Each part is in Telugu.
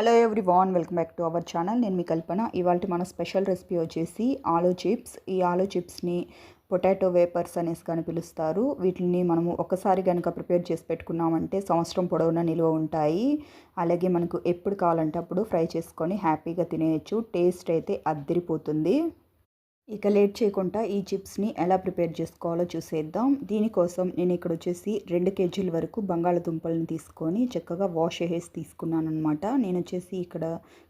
Hello everyone, welcome back to our channel. నేను మీ కల్పన. ఇవాళ మన స్పెషల్ రెసిపీ వచ్చేసి ఆలూ చిప్స్. ఈ ఆలూ చిప్స్ని పొటాటో వేపర్స్ అనేసి కానీ పిలుస్తారు. వీటిని మనము ఒకసారి కనుక ప్రిపేర్ చేసి పెట్టుకున్నామంటే సంవత్సరం పొడవునా నిల్వ ఉంటాయి. అలాగే మనకు ఎప్పుడు కావాలంటే అప్పుడు ఫ్రై చేసుకొని హ్యాపీగా తినేయచ్చు. టేస్ట్ అయితే అద్దరిపోతుంది. ఇక లేట్ చేయకుండా ఈ చిప్స్ని ఎలా ప్రిపేర్ చేసుకోవాలో చూసేద్దాం. దీనికోసం నేను ఇక్కడ వచ్చేసి 2 కేజీల వరకు బంగాళదుంపలను తీసుకొని చక్కగా వాష్ చేసి తీసుకున్నాను అనమాట. నేను వచ్చేసి ఇక్కడ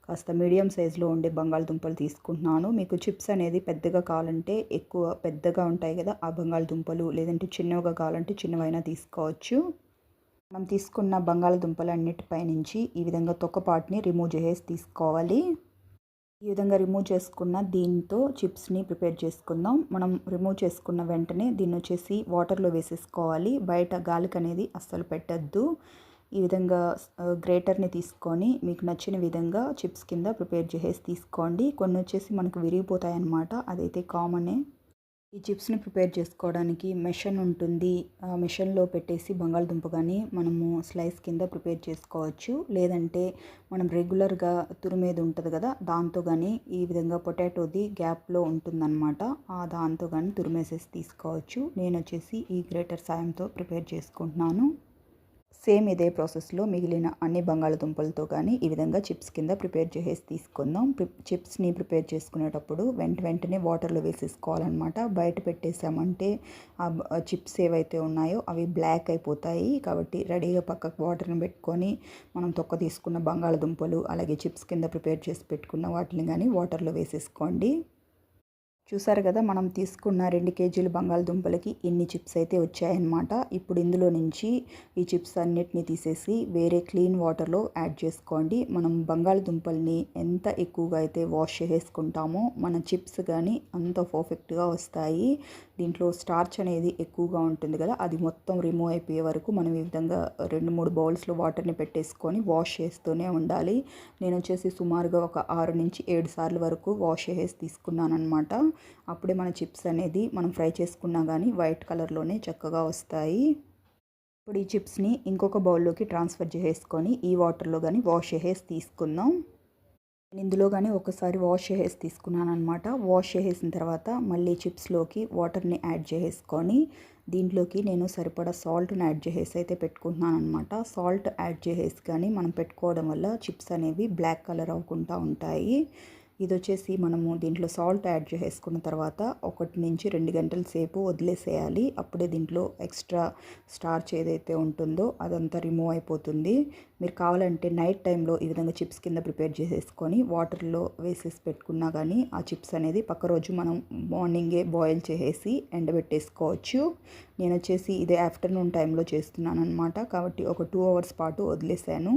కాస్త మీడియం సైజులో ఉండే బంగాళదుంపలు తీసుకుంటున్నాను. మీకు చిప్స్ అనేది పెద్దగా కావాలంటే ఎక్కువ పెద్దగా ఉంటాయి కదా ఆ బంగాళదుంపలు, లేదంటే చిన్నగా కావాలంటే చిన్నవైనా తీసుకోవచ్చు. మనం తీసుకున్న బంగాళదుంపలన్నిటిపై నుంచి ఈ విధంగా తొక్కపాటుని రిమూవ్ చేసి తీసుకోవాలి. ఈ విధంగా రిమూవ్ చేసుకున్న దీంతో చిప్స్ని ప్రిపేర్ చేసుకుందాం. మనం రిమూవ్ చేసుకున్న వెంటనే దీన్ని వచ్చేసి వాటర్లో వేసేసుకోవాలి. బయట గాలికి అనేది అస్సలు పెట్టద్దు. ఈ విధంగా గ్రేటర్ని తీసుకొని మీకు నచ్చిన విధంగా చిప్స్ కింద ప్రిపేర్ చేసేసి తీసుకోండి. కొన్ని వచ్చేసి మనకు విరిగిపోతాయి అన్నమాట, అదైతే కామనే. ఈ చిప్స్ని ప్రిపేర్ చేసుకోవడానికి మెషిన్ ఉంటుంది. ఆ మెషిన్లో పెట్టేసి బంగాళదుంప కానీ మనము స్లైస్ కింద ప్రిపేర్ చేసుకోవచ్చు. లేదంటే మనం రెగ్యులర్గా తురిమేది ఉంటుంది కదా, దాంతో కానీ ఈ విధంగా పొటాటోది గ్యాప్లో ఉంటుందన్నమాట, దాంతో కానీ తురిమేసేసి తీసుకోవచ్చు. నేను వచ్చేసి ఈ గ్రేటర్ సాయంతో ప్రిపేర్ చేసుకుంటున్నాను. సేమ్ ఇదే ప్రాసెస్లో మిగిలిన అన్ని బంగాళదుంపలతో కానీ ఈ విధంగా చిప్స్ కింద ప్రిపేర్ చేసేసి తీసుకుందాం. చిప్స్ని ప్రిపేర్ చేసుకునేటప్పుడు వెంటనే వాటర్లో వేసేసుకోవాలన్నమాట. బయట పెట్టేసామంటే ఆ చిప్స్ ఏవైతే ఉన్నాయో అవి బ్లాక్ అయిపోతాయి. కాబట్టి రెడీగా పక్కకు వాటర్ని పెట్టుకొని మనం తొక్క తీసుకున్న బంగాళదుంపలు అలాగే చిప్స్ కింద ప్రిపేర్ చేసి పెట్టుకున్న వాటిని కానీ వాటర్లో వేసేసుకోండి. చూసారు కదా, మనం తీసుకున్న 2 కేజీల బంగాళదుంపలకి ఇన్ని చిప్స్ అయితే వచ్చాయన్నమాట. ఇప్పుడు ఇందులో నుంచి ఈ చిప్స్ అన్నిటిని తీసేసి వేరే క్లీన్ వాటర్లో యాడ్ చేసుకోండి. మనం బంగాళదుంపల్ని ఎంత ఎక్కువగా అయితే వాష్ చేసుకుంటామో మన చిప్స్ కానీ అంత పర్ఫెక్ట్గా వస్తాయి. దీంట్లో స్టార్చ్ అనేది ఎక్కువగా ఉంటుంది కదా, అది మొత్తం రిమూవ్ అయిపోయే వరకు మనం ఈ విధంగా 2-3 బౌల్స్లో వాటర్ని పెట్టేసుకొని వాష్ చేస్తూనే ఉండాలి. నేను వచ్చేసి సుమారుగా ఒక 6 నుంచి 7 సార్లు వరకు వాష్ చేసి తీసుకున్నాను అనమాట. అప్పుడే మన చిప్స్ అనేది మనం ఫ్రై చేసుకున్నా కానీ వైట్ కలర్లోనే చక్కగా వస్తాయి. ఇప్పుడు ఈ చిప్స్ని ఇంకొక బౌల్లోకి ట్రాన్స్ఫర్ చేసుకొని ఈ వాటర్లో కానీ వాష్ చేసి తీసుకుందాం. నేను ఇందులో కానీ ఒకసారి వాష్ చేసి తీసుకున్నాను అనమాట. వాష్ చేసిన తర్వాత మళ్ళీ చిప్స్లోకి వాటర్ని యాడ్ చేసుకొని దీంట్లోకి నేను సరిపడా సాల్ట్ని యాడ్ చేసి అయితే పెట్టుకుంటున్నాను అనమాట. సాల్ట్ యాడ్ చేసి కానీ మనం పెట్టుకోవడం వల్ల చిప్స్ అనేవి బ్లాక్ కలర్ అవ్వకుండా ఉంటాయి. ఇది వచ్చేసి మనము దీంట్లో సాల్ట్ యాడ్ చేసుకున్న తర్వాత 1 నుంచి 2 గంటల సేపు వదిలేసేయాలి. అప్పుడే దీంట్లో ఎక్స్ట్రా స్టార్చ్ ఏదైతే ఉంటుందో అదంతా రిమూవ్ అయిపోతుంది. మీరు కావాలంటే నైట్ టైంలో ఈ విధంగా చిప్స్ కింద ప్రిపేర్ చేసేసుకొని వాటర్లో వేసేసి పెట్టుకున్నా కానీ ఆ చిప్స్ అనేది పక్క రోజు మనం మార్నింగే బాయిల్ చేసేసి ఎండబెట్టేసుకోవచ్చు. నేను వచ్చేసి ఇదే ఆఫ్టర్నూన్ టైంలో చేస్తున్నాను అనమాట. కాబట్టి ఒక 2 అవర్స్ పాటు వదిలేసాను.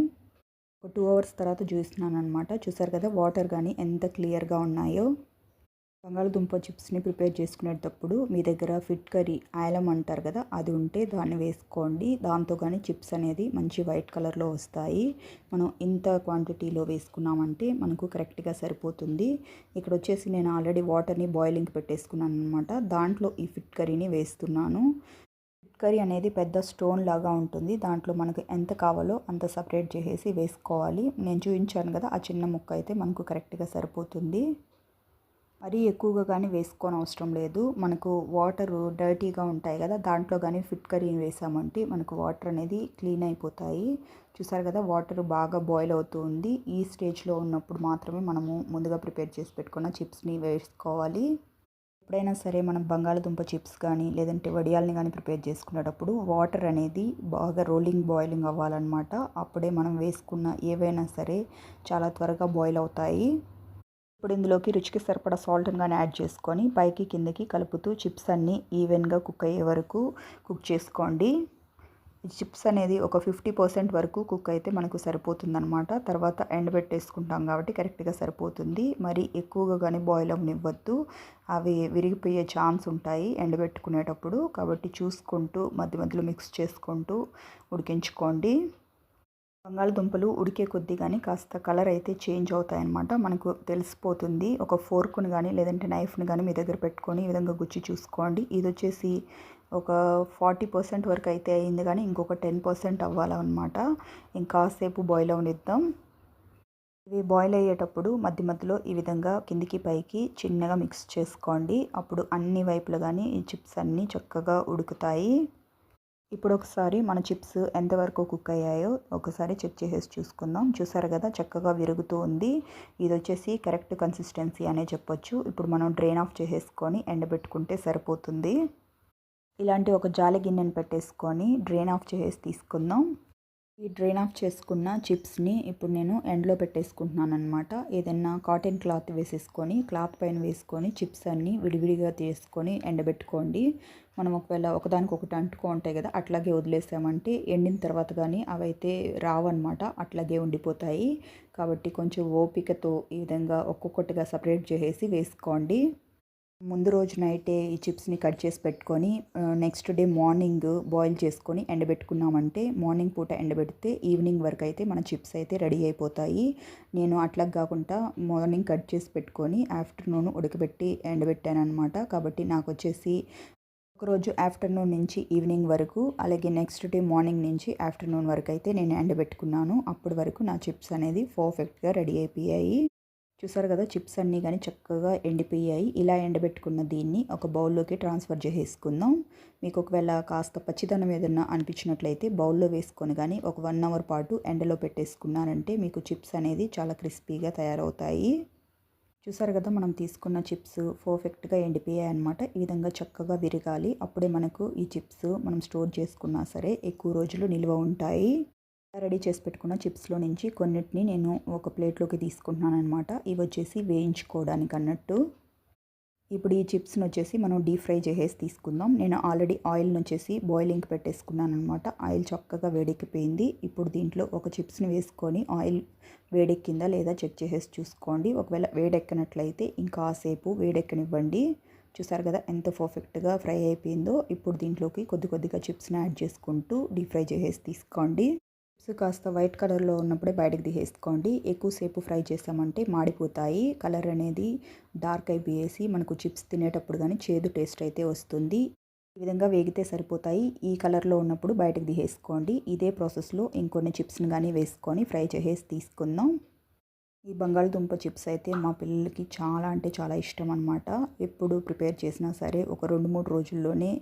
ఒక 2 అవర్స్ తర్వాత చూస్తున్నాను అనమాట. చూసారు కదా వాటర్ కానీ ఎంత క్లియర్గా ఉన్నాయో. బంగాళదుంప చిప్స్ని ప్రిపేర్ చేసుకునేటప్పుడు మీ దగ్గర ఫిట్కరీ ఆయిలం అంటారు కదా, అది ఉంటే దాన్ని వేసుకోండి. దాంతో కానీ చిప్స్ అనేది మంచి వైట్ కలర్లో వస్తాయి. మనం ఇంత క్వాంటిటీలో వేసుకున్నామంటే మనకు కరెక్ట్గా సరిపోతుంది. ఇక్కడ వచ్చేసి నేను ఆల్రెడీ వాటర్ని బాయిలింగ్ పెట్టేసుకున్నాను అనమాట. దాంట్లో ఈ ఫిట్కరీని వేస్తున్నాను. కర్రీ అనేది పెద్ద స్టోన్ లాగా ఉంటుంది. దాంట్లో మనకు ఎంత కావాలో అంత సపరేట్ చేసేసి వేసుకోవాలి. నేను చూపించాను కదా, ఆ చిన్న ముక్క అయితే మనకు కరెక్ట్గా సరిపోతుంది. మరీ ఎక్కువగా కానీ వేసుకోని అవసరం లేదు. మనకు వాటర్ డర్టీగా ఉంటాయి కదా, దాంట్లో కానీ ఫిట్ కర్రీని వేసామంటే మనకు వాటర్ అనేది క్లీన్ అయిపోతాయి. చూసారు కదా వాటర్ బాగా బాయిల్ అవుతూ ఉంది. ఈ స్టేజ్లో ఉన్నప్పుడు మాత్రమే మనము ముందుగా ప్రిపేర్ చేసి పెట్టుకున్న చిప్స్ని వేసుకోవాలి. ఎప్పుడైనా సరే మనం బంగాళదుంప చిప్స్ కానీ లేదంటే వడియాల్ని కానీ ప్రిపేర్ చేసుకునేటప్పుడు వాటర్ అనేది బాగా బాయిలింగ్ అవ్వాలన్నమాట. అప్పుడే మనం వేసుకున్న ఏవైనా సరే చాలా త్వరగా బాయిల్ అవుతాయి. ఇప్పుడు ఇందులోకి రుచికి సరిపడా సాల్ట్ని కానీ యాడ్ చేసుకొని పైకి కిందకి కలుపుతూ చిప్స్ అన్నీ ఈవెన్గా కుక్ అయ్యే వరకు కుక్ చేసుకోండి. చిప్స్ అనేది ఒక 50% వరకు కుక్ అయితే మనకు సరిపోతుందన్నమాట. తర్వాత ఎండబెట్టేసుకుంటాం కాబట్టి కరెక్ట్గా సరిపోతుంది. మరి ఎక్కువగా కానీ బాయిల్ అవ్వనివ్వద్దు, అవి విరిగిపోయే ఛాన్స్ ఉంటాయి ఎండబెట్టుకునేటప్పుడు. కాబట్టి చూసుకుంటూ మధ్య మధ్యలో మిక్స్ చేసుకుంటూ ఉడికించుకోండి. బంగాళదుంపలు ఉడికే కొద్దీ కానీ కాస్త కలర్ అయితే చేంజ్ అవుతాయన్నమాట, మనకు తెలిసిపోతుంది. ఒక ఫోర్క్ని కానీ లేదంటే నైఫ్ని కానీ మీ దగ్గర పెట్టుకొని ఈ విధంగా గుచ్చి చూసుకోండి. ఇది వచ్చేసి ఒక 40% వరకు అయితే అయింది, కానీ ఇంకొక 10% అవ్వాలన్నమాట. ఇంకాసేపు బాయిల్ అవనిద్దాం. ఇవి బాయిల్ అయ్యేటప్పుడు మధ్య మధ్యలో ఈ విధంగా కిందికి పైకి చిన్నగా మిక్స్ చేసుకోండి. అప్పుడు అన్ని వైపులు గానీ ఈ చిప్స్ అన్నీ చక్కగా ఉడుకుతాయి. ఇప్పుడు ఒకసారి మన చిప్స్ ఎంతవరకు కుక్ అయ్యాయో ఒకసారి చెక్ చేసేసి చూసుకుందాం. చూసారు కదా చక్కగా విరుగుతూ ఉంది. ఇది వచ్చేసి కరెక్ట్ కన్సిస్టెన్సీ అనే చెప్పొచ్చు. ఇప్పుడు మనం డ్రైన్ ఆఫ్ చేసేసుకొని ఎండబెట్టుకుంటే సరిపోతుంది. ఇలాంటి ఒక జాలి గిన్నెను పెట్టేసుకొని డ్రైన్ ఆఫ్ చేసేసి తీసుకుందాం. ఈ డ్రైన్ ఆఫ్ చేసుకున్న చిప్స్ని ఇప్పుడు నేను ఎండలో పెట్టేసుకుంటున్నాను అనమాట. ఏదైనా కాటన్ క్లాత్ వేసేసుకొని క్లాత్ పైన వేసుకొని చిప్స్ అన్నీ విడివిడిగా తీసుకొని ఎండబెట్టుకోండి. మనం ఒకవేళ ఒకదానికొకటి అంటుకో ఉంటాయి కదా, అట్లాగే వదిలేసామంటే ఎండిన తర్వాత కానీ అవైతే రావన్నమాట, అట్లాగే ఉండిపోతాయి. కాబట్టి కొంచెం ఓపికతో ఈ విధంగా ఒక్కొక్కటిగా సపరేట్ చేసేసి వేసుకోండి. ముందు రోజు నైటే ఈ చిప్స్ని కట్ చేసి పెట్టుకొని నెక్స్ట్ డే మార్నింగ్ బాయిల్ చేసుకొని ఎండబెట్టుకున్నామంటే మార్నింగ్ పూట ఎండబెడితే ఈవినింగ్ వరకు అయితే మన చిప్స్ అయితే రెడీ అయిపోతాయి. నేను అట్లా కాకుండా మార్నింగ్ కట్ చేసి పెట్టుకొని ఆఫ్టర్నూన్ ఉడకబెట్టి ఎండబెట్టాను అనమాట. కాబట్టి నాకు వచ్చేసి ఒకరోజు ఆఫ్టర్నూన్ నుంచి ఈవినింగ్ వరకు, అలాగే నెక్స్ట్ డే మార్నింగ్ నుంచి ఆఫ్టర్నూన్ వరకు అయితే నేను ఎండబెట్టుకున్నాను. అప్పటి వరకు నా చిప్స్ అనేది పర్ఫెక్ట్గా రెడీ అయిపోయాయి. చూసారు కదా చిప్స్ అన్నీ కానీ చక్కగా ఎండిపోయాయి. ఇలా ఎండబెట్టుకున్న దీన్ని ఒక బౌల్లోకి ట్రాన్స్ఫర్ చేసేసుకుందాం. మీకు ఒకవేళ కాస్త పచ్చిదనం ఏదన్నా అనిపించినట్లయితే బౌల్లో వేసుకొని కానీ ఒక 1 అవర్ పాటు ఎండలో పెట్టేసుకున్నారంటే మీకు చిప్స్ అనేది చాలా క్రిస్పీగా తయారవుతాయి. చూసారు కదా మనం తీసుకున్న చిప్స్ పర్ఫెక్ట్గా ఎండిపోయాయి అన్నమాట. ఈ విధంగా చక్కగా విరగాలి. అప్పుడే మనకు ఈ చిప్స్ మనం స్టోర్ చేసుకున్నా సరే ఎక్కువ రోజులు నిల్వ ఉంటాయి. రెడీ చేసి పెట్టుకున్న చిప్స్లో నుంచి కొన్నిటిని నేను ఒక ప్లేట్లోకి తీసుకుంటున్నాను అనమాట. ఇవి వచ్చేసి వేయించుకోవడానికి అన్నట్టు. ఇప్పుడు ఈ చిప్స్ని వచ్చేసి మనం డీప్ ఫ్రై చేసేసి తీసుకుందాం. నేను ఆల్రెడీ ఆయిల్ని వచ్చేసి బాయిలింగ్కి పెట్టేసుకున్నాను అనమాట. ఆయిల్ చక్కగా వేడెక్కిపోయింది. ఇప్పుడు దీంట్లో ఒక చిప్స్ని వేసుకొని ఆయిల్ వేడెక్కిందా లేదా చెక్ చేసేసి చూసుకోండి. ఒకవేళ వేడెక్కనట్లయితే ఇంకాసేపు వేడెక్కనివ్వండి. చూసారు కదా ఎంత పర్ఫెక్ట్గా ఫ్రై అయిపోయిందో. ఇప్పుడు దీంట్లోకి కొద్దిగా చిప్స్ని యాడ్ చేసుకుంటూ డీప్ ఫ్రై చేసేసి తీసుకోండి. చిప్స్ కాస్త వైట్ కలర్లో ఉన్నప్పుడే బయటకు తీసేసుకోండి. ఎక్కువసేపు ఫ్రై చేసామంటే మాడిపోతాయి. కలర్ అనేది డార్క్ అయిపోయేసి మనకు చిప్స్ తినేటప్పుడు కానీ చేదు టేస్ట్ అయితే వస్తుంది. ఈ విధంగా వేగితే సరిపోతాయి. ఈ కలర్లో ఉన్నప్పుడు బయటకు తీసేసుకోండి. ఇదే ప్రాసెస్లో ఇంకొన్ని చిప్స్ని కానీ వేసుకొని ఫ్రై చేసేసి తీసుకుందాం. ఈ బంగాళదుంప చిప్స్ అయితే మా పిల్లలకి చాలా అంటే చాలా ఇష్టం అనమాట. ఎప్పుడు ప్రిపేర్ చేసినా సరే ఒక 2-3 రోజుల్లోనే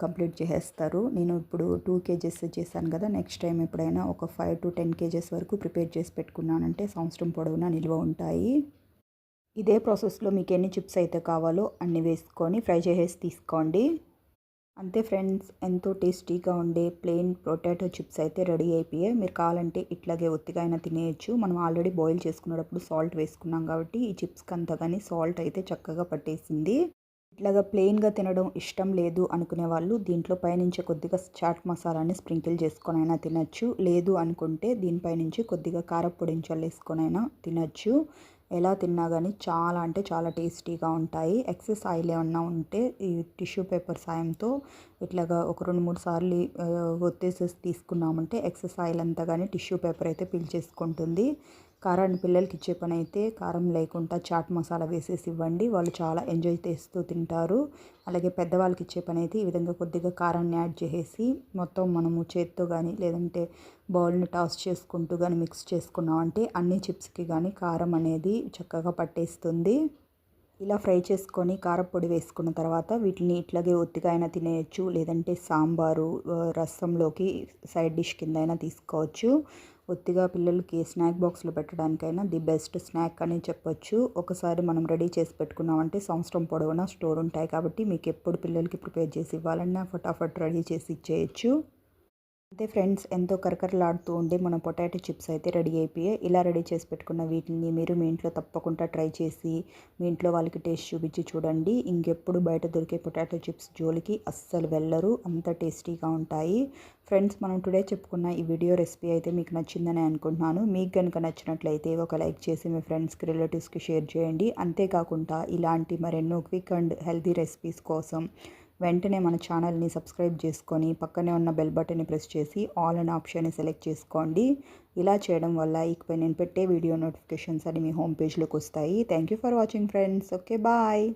కంప్లీట్ చేసేస్తారు. నేను ఇప్పుడు 2 కేజెస్ చేశాను కదా, నెక్స్ట్ టైం ఎప్పుడైనా ఒక 5 to 10 కేజెస్ వరకు ప్రిపేర్ చేసి పెట్టుకున్నానంటే సంవత్సరం పొడవునా నిల్వ ఉంటాయి. ఇదే ప్రాసెస్లో మీకు ఎన్ని చిప్స్ అయితే కావాలో అన్ని వేసుకొని ఫ్రై చేసేసి తీసుకోండి. అంతే ఫ్రెండ్స్, ఎంతో టేస్టీగా ఉండే ప్లెయిన్ పొటాటో చిప్స్ అయితే రెడీ అయిపోయాయి. మీరు కావాలంటే ఇట్లాగే ఒత్తిగా అయినా తినేయచ్చు. మనం ఆల్రెడీ బాయిల్ చేసుకునేటప్పుడు సాల్ట్ వేసుకున్నాం కాబట్టి ఈ చిప్స్కి అంతా కానీ సాల్ట్ అయితే చక్కగా పట్టేసింది. ఇట్లాగా ప్లెయిన్గా తినడం ఇష్టం లేదు అనుకునే వాళ్ళు దీంట్లో పైనుంచి కొద్దిగా చాట్ మసాలాని స్ప్రింకిల్ చేసుకొని అయినా తినచ్చు. లేదు అనుకుంటే దీనిపై నుంచి కొద్దిగా కారపొడిని చల్లేసుకొనైనా తినచ్చు. ఎలా తిన్నా కానీ చాలా అంటే చాలా టేస్టీగా ఉంటాయి. ఎక్సెస్ ఆయిల్ ఏమన్నా ఉంటే ఈ టిష్యూ పేపర్ సాయంతో ఇట్లాగా ఒక 2-3 సార్లు ఒత్తేసేసి తీసుకున్నామంటే ఎక్సెస్ ఆయిల్ అంతా కానీ టిష్యూ పేపర్ అయితే పీల్చేసుకుంటుంది. కారాన్ని పిల్లలకి ఇచ్చే పని అయితే కారం లేకుండా చాట్ మసాలా వేసేసి ఇవ్వండి. వాళ్ళు చాలా ఎంజాయ్ చేస్తూ తింటారు. అలాగే పెద్దవాళ్ళకి ఇచ్చే పని అయితే ఈ విధంగా కొద్దిగా కారాన్ని యాడ్ చేసేసి మొత్తం మనము చేత్తో కానీ లేదంటే బౌల్ని టాస్ చేసుకుంటూ కానీ మిక్స్ చేసుకున్నామంటే అన్ని చిప్స్కి కానీ కారం అనేది చక్కగా పట్టేస్తుంది. ఇలా ఫ్రై చేసుకొని కారపొడి వేసుకున్న తర్వాత వీటిని ఇట్లాగే ఒత్తిగా అయినా తినేయచ్చు. లేదంటే సాంబారు రసంలోకి సైడ్ డిష్ కింద అయినా తీసుకోవచ్చు. ఒత్తిగా పిల్లలకి స్నాక్ బాక్స్లో పెట్టడానికైనా ది బెస్ట్ స్నాక్ అని చెప్పొచ్చు. ఒకసారి మనం రెడీ చేసి పెట్టుకున్నామంటే సంవత్సరం పొడవునా స్టోర్ ఉంటాయి. కాబట్టి మీకు ఎప్పుడు పిల్లలకి ప్రిపేర్ చేసి ఇవ్వాలన్నా ఫటాఫట్ రెడీ చేసి ఇచ్చేయచ్చు. అంతే ఫ్రెండ్స్, ఎంతో కరకరలాడుతూ ఉండే మన పొటాటో చిప్స్ అయితే రెడీ అయిపోయాయి. ఇలా రెడీ చేసి పెట్టుకున్న వీటిని మీరు మీ ఇంట్లో తప్పకుండా ట్రై చేసి మీ ఇంట్లో వాళ్ళకి టేస్ట్ చూపించి చూడండి. ఇంకెప్పుడు బయట దొరికే పొటాటో చిప్స్ జోలికి అస్సలు వెళ్ళరు, అంత టేస్టీగా ఉంటాయి. ఫ్రెండ్స్, మనం టుడే చెప్పుకున్న ఈ వీడియో రెసిపీ అయితే మీకు నచ్చిందని అనుకుంటున్నాను. మీకు కనుక నచ్చినట్లయితే ఒక లైక్ చేసి మీ ఫ్రెండ్స్కి రిలేటివ్స్కి షేర్ చేయండి. అంతేకాకుండా ఇలాంటి మరెన్నో క్విక్ అండ్ హెల్తీ రెసిపీస్ కోసం వెంటనే మన ఛానల్ని సబ్స్క్రైబ్ చేసుకొని పక్కనే ఉన్న బెల్ బటన్ని ప్రెస్ చేసి ఆల్ అనే ఆప్షన్ని సెలెక్ట్ చేసుకోండి. ఇలా చేయడం వల్ల ఇకపై నేను పెట్టే వీడియో నోటిఫికేషన్స్ అని మీ హోమ్ పేజ్లోకి వస్తాయి. Thank you for watching friends. Okay, bye.